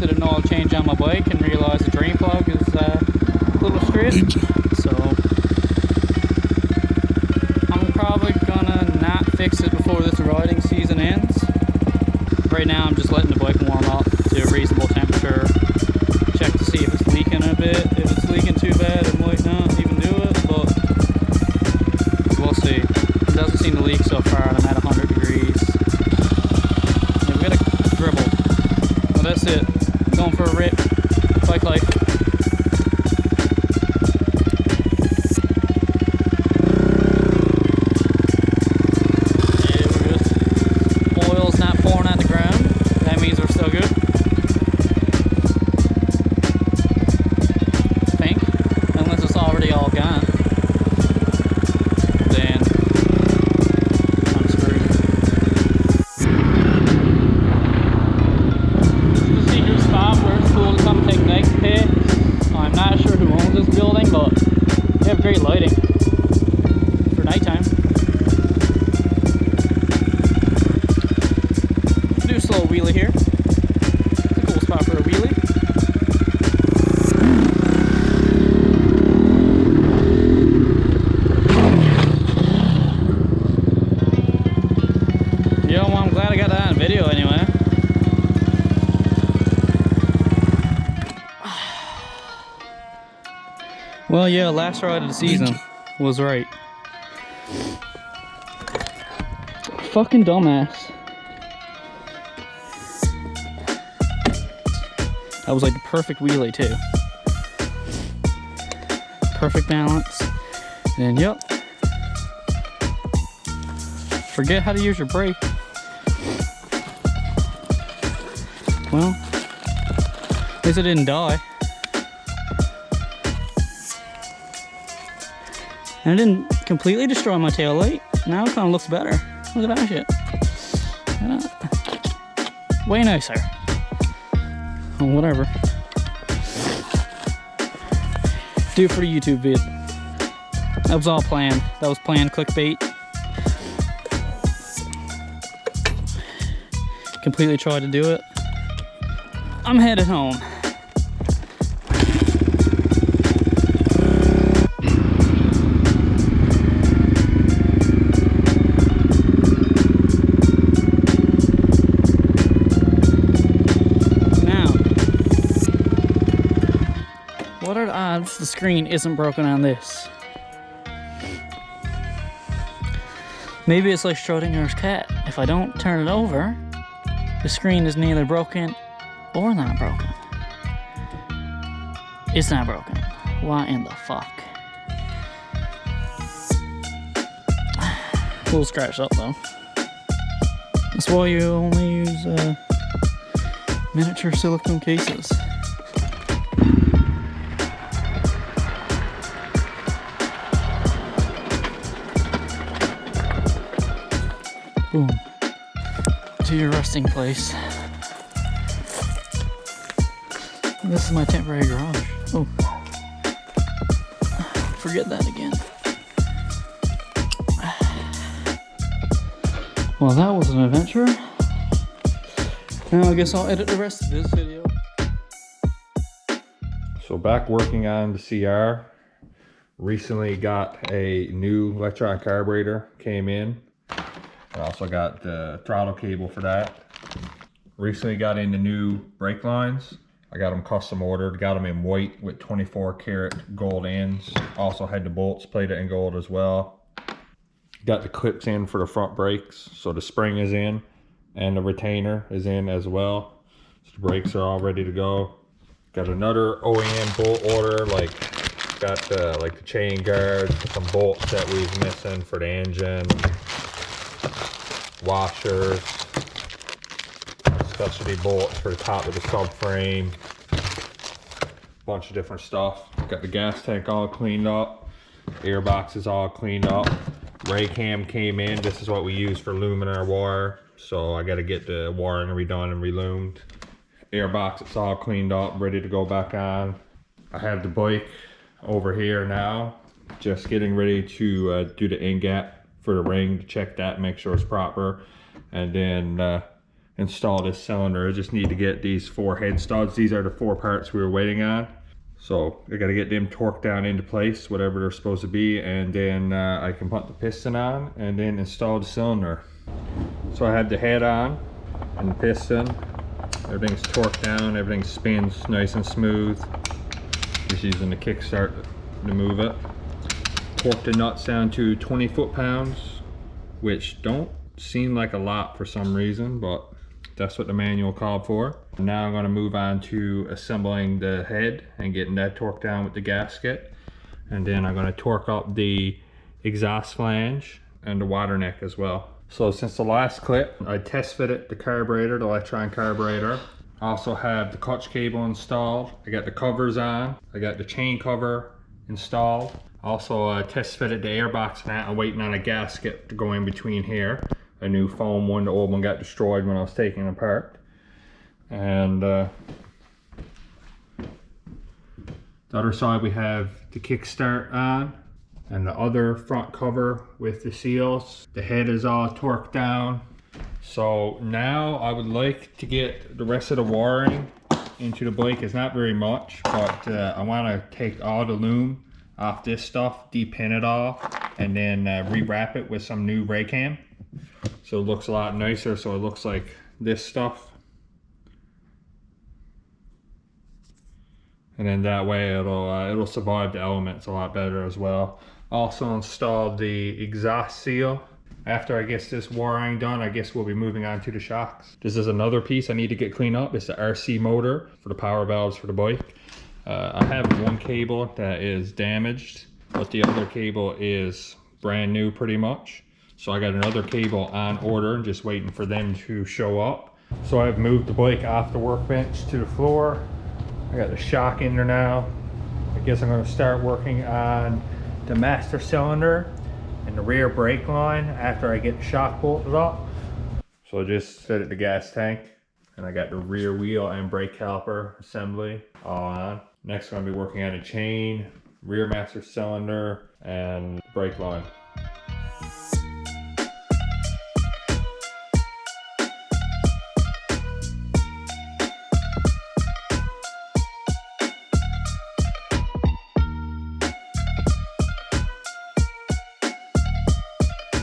did an oil change on my bike and realized the drain plug is a little straight. So I'm probably gonna not fix it before this riding season ends. Right now I'm just letting the bike warm up to a reasonable temperature. Check to see if it's leaking a bit. If it's leaking too bad, it might not even do it, but we'll see. It doesn't seem to leak so far, and I'm at 100 degrees. Yeah, we got a dribble. Well, that's it. Going for a rip. Bike life. Yeah, we're good. Oil's not pouring on the ground. That means we're still good. Already all gone, then I'm screwed. This is the secret spot where it's cool to come take night pics. I'm not sure who owns this building, but they have great lighting for nighttime. Do a slow wheelie here. It's a cool spot for a wheelie. Yeah, well, I'm glad I got that on video anyway. Well, yeah, last ride of the season was right. Fucking dumbass. That was like the perfect wheelie too. Perfect balance. And yep. Forget how to use your brake. Well, at least I didn't die. And it didn't completely destroy my tail light. Now it kind of looks better. Look at that shit. Look at that. Way nicer. Well, whatever. Do it for the YouTube vid. That was all planned. That was planned clickbait. Completely tried to do it. I'm headed home. Now, what are the odds the screen isn't broken on this? Maybe it's like Schrodinger's cat. If I don't turn it over, the screen is neither broken or not broken. It's not broken. Why in the fuck? A little scratched up though. That's why you only use miniature silicone cases. Boom. To your resting place. This is my temporary garage. Oh. Forget that again. Well, that was an adventure. Now I guess I'll edit the rest of this video. So back working on the CR. Recently got a new electronic carburetor, came in. I also got the throttle cable for that. Recently got in the new brake lines. I got them custom ordered, got them in white with 24 karat gold ends. Also had the bolts plated in gold as well. Got the clips in for the front brakes, so the spring is in and the retainer is in as well. So the brakes are all ready to go. Got another OEM bolt order, like got the chain guards, some bolts that we was missing for the engine, washers, specialty bolts for the top of the subframe, bunch of different stuff. Got the gas tank all cleaned up, air box is all cleaned up. Ray cam came in. This is what we use for looming our wire, so I got to get the wiring redone and reloomed. Air box, it's all cleaned up, ready to go back on. I have the bike over here now, just getting ready to do the end gap for the ring, to check that, make sure it's proper, and then install this cylinder. I just need to get these 4 head studs. These are the 4 parts we were waiting on. So I got to get them torqued down into place, whatever they're supposed to be, and then I can put the piston on and then install the cylinder. So I have the head on and the piston. Everything's torqued down, everything spins nice and smooth. Just using the kickstart to move it. Torque the nuts down to 20 foot-pounds, which don't seem like a lot for some reason, but that's what the manual called for. Now I'm going to move on to assembling the head and getting that torqued down with the gasket. And then I'm going to torque up the exhaust flange and the water neck as well. So since the last clip, I test fitted the carburetor, the Electron carburetor. I also have the clutch cable installed. I got the covers on. I got the chain cover installed. Also test fitted the airbox and that. I'm waiting on a gasket to go in between here. A new foam one, the old one got destroyed when I was taking it apart. And the other side we have the kickstart on. And the other front cover with the seals. The head is all torqued down. So now I would like to get the rest of the wiring into the bike. It's not very much, but I want to take all the loom off this stuff, depin it all, and then rewrap it with some new ray cam. So it looks a lot nicer, so it looks like this stuff. And then that way it'll survive the elements a lot better as well. Also installed the exhaust seal. After I get this wiring done, I guess we'll be moving on to the shocks. This is another piece I need to get cleaned up. It's the RC motor for the power valves for the bike. I have one cable that is damaged, but the other cable is brand new pretty much. So I got another cable on order, just waiting for them to show up. So I've moved the bike off the workbench to the floor. I got the shock in there now. I guess I'm going to start working on the master cylinder and the rear brake line after I get the shock bolted up. So I just set it the gas tank, and I got the rear wheel and brake caliper assembly all on. Next I'm going to be working on a chain, rear master cylinder, and brake line.